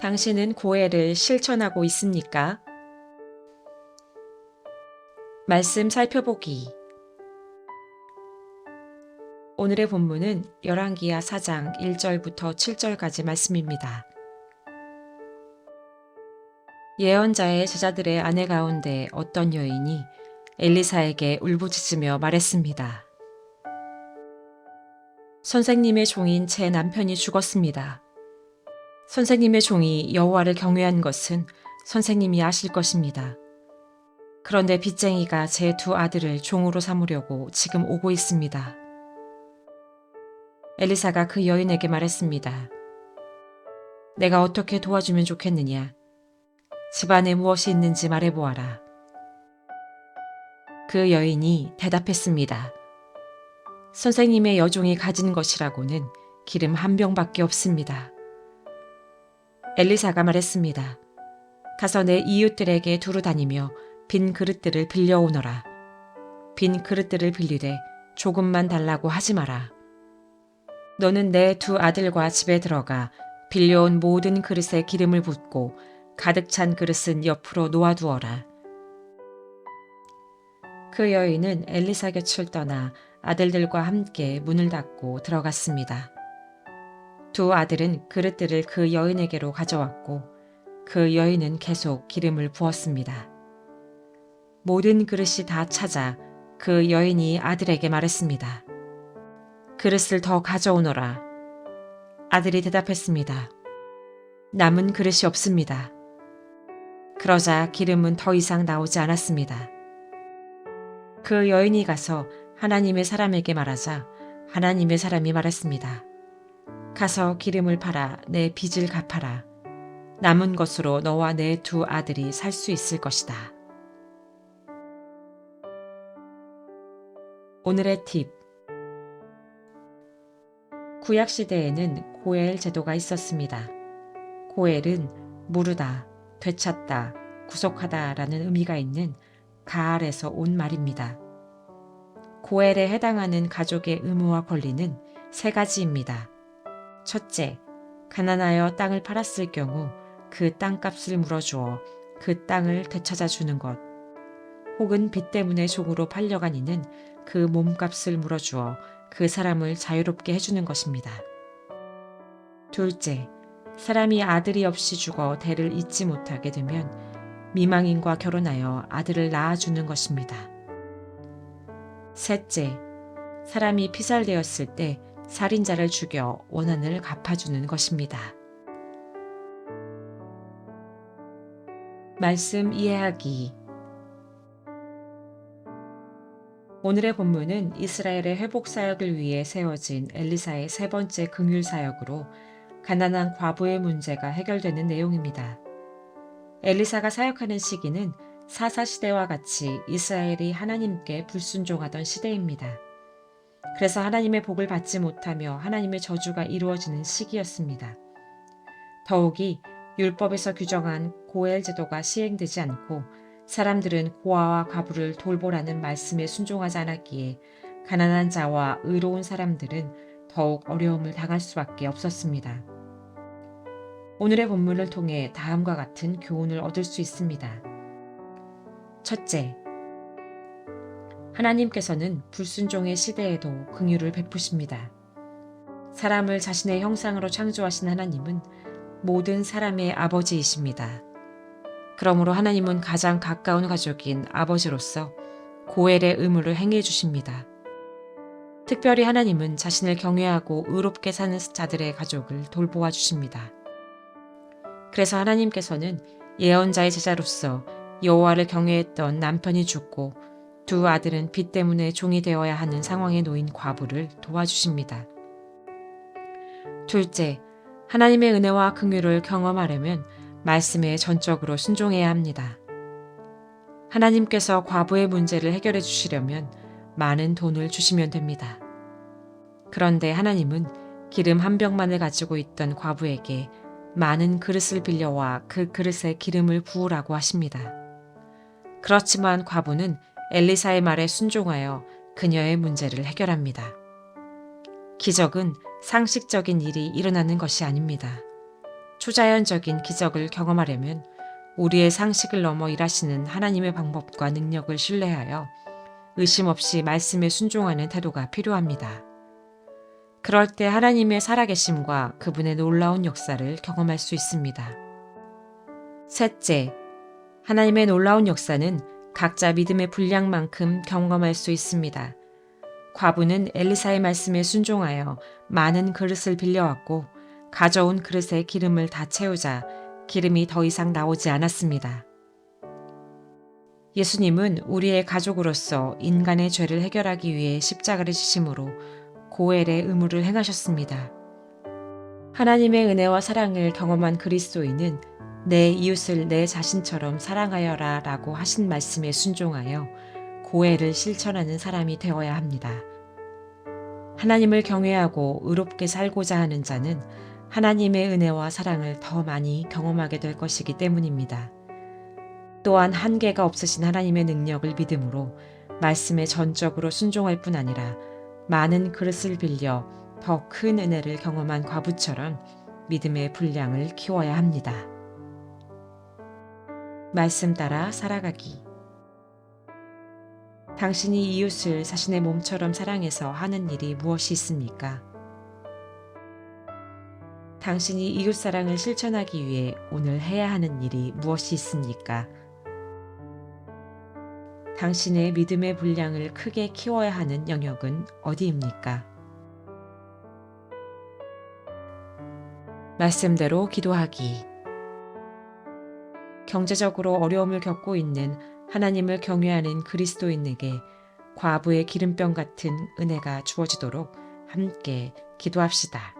당신은 고해를 실천하고 있습니까? 말씀 살펴보기. 오늘의 본문은 열왕기하 4장 1절부터 7절까지 말씀입니다. 예언자의 제자들의 아내 가운데 어떤 여인이 엘리사에게 울부짖으며 말했습니다. 선생님의 종인 제 남편이 죽었습니다. 선생님의 종이 여호와를 경외한 것은 선생님이 아실 것입니다. 그런데 빚쟁이가 제 두 아들을 종으로 삼으려고 지금 오고 있습니다. 엘리사가 그 여인에게 말했습니다. 내가 어떻게 도와주면 좋겠느냐? 집안에 무엇이 있는지 말해보아라. 그 여인이 대답했습니다. 선생님의 여종이 가진 것이라고는 기름 한 병밖에 없습니다. 엘리사가 말했습니다. 가서 내 이웃들에게 두루 다니며 빈 그릇들을 빌려오너라. 빈 그릇들을 빌리되 조금만 달라고 하지 마라. 너는 내 두 아들과 집에 들어가 빌려온 모든 그릇에 기름을 붓고 가득 찬 그릇은 옆으로 놓아두어라. 그 여인은 엘리사 곁을 떠나 아들들과 함께 문을 닫고 들어갔습니다. 두 아들은 그릇들을 그 여인에게로 가져왔고 그 여인은 계속 기름을 부었습니다. 모든 그릇이 다 차자 그 여인이 아들에게 말했습니다. 그릇을 더 가져오너라. 아들이 대답했습니다. 남은 그릇이 없습니다. 그러자 기름은 더 이상 나오지 않았습니다. 그 여인이 가서 하나님의 사람에게 말하자 하나님의 사람이 말했습니다. 가서 기름을 팔아 내 빚을 갚아라. 남은 것으로 너와 내 두 아들이 살 수 있을 것이다. 오늘의 팁. 구약시대에는 고엘 제도가 있었습니다. 고엘은 무르다, 되찾다, 구속하다 라는 의미가 있는 가알에서 온 말입니다. 고엘에 해당하는 가족의 의무와 권리는 세 가지입니다. 첫째, 가난하여 땅을 팔았을 경우 그 땅값을 물어주어 그 땅을 되찾아 주는 것. 혹은 빚 때문에 종으로 팔려간 이는 그 몸값을 물어주어 그 사람을 자유롭게 해주는 것입니다. 둘째, 사람이 아들이 없이 죽어 대를 잇지 못하게 되면 미망인과 결혼하여 아들을 낳아주는 것입니다. 셋째, 사람이 피살되었을 때 살인자를 죽여 원한을 갚아주는 것입니다. 말씀 이해하기. 오늘의 본문은 이스라엘의 회복 사역을 위해 세워진 엘리사의 세 번째 긍휼 사역으로 가난한 과부의 문제가 해결되는 내용입니다. 엘리사가 사역하는 시기는 사사시대와 같이 이스라엘이 하나님께 불순종하던 시대입니다. 그래서 하나님의 복을 받지 못하며 하나님의 저주가 이루어지는 시기였습니다. 더욱이 율법에서 규정한 고엘 제도가 시행되지 않고 사람들은 고아와 과부를 돌보라는 말씀에 순종하지 않았기에 가난한 자와 의로운 사람들은 더욱 어려움을 당할 수밖에 없었습니다. 오늘의 본문을 통해 다음과 같은 교훈을 얻을 수 있습니다. 첫째, 하나님께서는 불순종의 시대에도 긍휼을 베푸십니다. 사람을 자신의 형상으로 창조하신 하나님은 모든 사람의 아버지이십니다. 그러므로 하나님은 가장 가까운 가족인 아버지로서 고엘의 의무를 행해 주십니다. 특별히 하나님은 자신을 경외하고 의롭게 사는 자들의 가족을 돌보아 주십니다. 그래서 하나님께서는 예언자의 제자로서 여호와를 경외했던 남편이 죽고 두 아들은 빚 때문에 종이 되어야 하는 상황에 놓인 과부를 도와주십니다. 둘째, 하나님의 은혜와 긍휼을 경험하려면 말씀에 전적으로 순종해야 합니다. 하나님께서 과부의 문제를 해결해 주시려면 많은 돈을 주시면 됩니다. 그런데 하나님은 기름 한 병만을 가지고 있던 과부에게 많은 그릇을 빌려와 그 그릇에 기름을 부으라고 하십니다. 그렇지만 과부는 엘리사의 말에 순종하여 그녀의 문제를 해결합니다. 기적은 상식적인 일이 일어나는 것이 아닙니다. 초자연적인 기적을 경험하려면 우리의 상식을 넘어 일하시는 하나님의 방법과 능력을 신뢰하여 의심 없이 말씀에 순종하는 태도가 필요합니다. 그럴 때 하나님의 살아계심과 그분의 놀라운 역사를 경험할 수 있습니다. 셋째, 하나님의 놀라운 역사는 각자 믿음의 분량만큼 경험할 수 있습니다. 과부는 엘리사의 말씀에 순종하여 많은 그릇을 빌려왔고 가져온 그릇에 기름을 다 채우자 기름이 더 이상 나오지 않았습니다. 예수님은 우리의 가족으로서 인간의 죄를 해결하기 위해 십자가를 지심으로 고엘의 의무를 행하셨습니다. 하나님의 은혜와 사랑을 경험한 그리스도인은 내 이웃을 내 자신처럼 사랑하여라 라고 하신 말씀에 순종하여 고엘을 실천하는 사람이 되어야 합니다. 하나님을 경외하고 의롭게 살고자 하는 자는 하나님의 은혜와 사랑을 더 많이 경험하게 될 것이기 때문입니다. 또한 한계가 없으신 하나님의 능력을 믿음으로 말씀에 전적으로 순종할 뿐 아니라 많은 그릇을 빌려 더 큰 은혜를 경험한 과부처럼 믿음의 분량을 키워야 합니다. 말씀 따라 살아가기. 당신이 이웃을 자신의 몸처럼 사랑해서 하는 일이 무엇이 있습니까? 당신이 이웃 사랑을 실천하기 위해 오늘 해야 하는 일이 무엇이 있습니까? 당신의 믿음의 분량을 크게 키워야 하는 영역은 어디입니까? 말씀대로 기도하기. 경제적으로 어려움을 겪고 있는 하나님을 경외하는 그리스도인에게 과부의 기름병 같은 은혜가 주어지도록 함께 기도합시다.